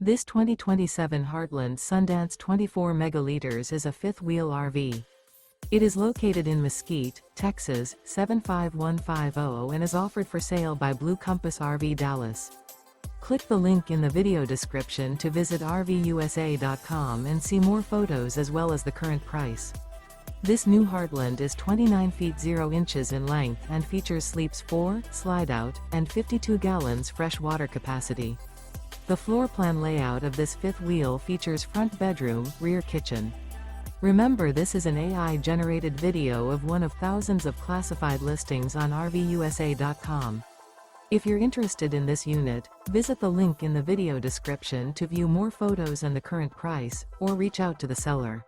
This 2027 Heartland Sundance 24 megaliters is a fifth-wheel RV. It is located in Mesquite, Texas, 75150 and is offered for sale by Blue Compass RV Dallas. Click the link in the video description to visit RVUSA.com and see more photos as well as the current price. This new Heartland is 29 feet 0 inches in length and features sleeps 4, Slideout, and 52 gallons fresh water capacity. The floor plan layout of this fifth wheel features front bedroom, rear kitchen. Remember, this is an AI-generated video of one of thousands of classified listings on RVUSA.com. If you're interested in this unit, visit the link in the video description to view more photos and the current price, or reach out to the seller.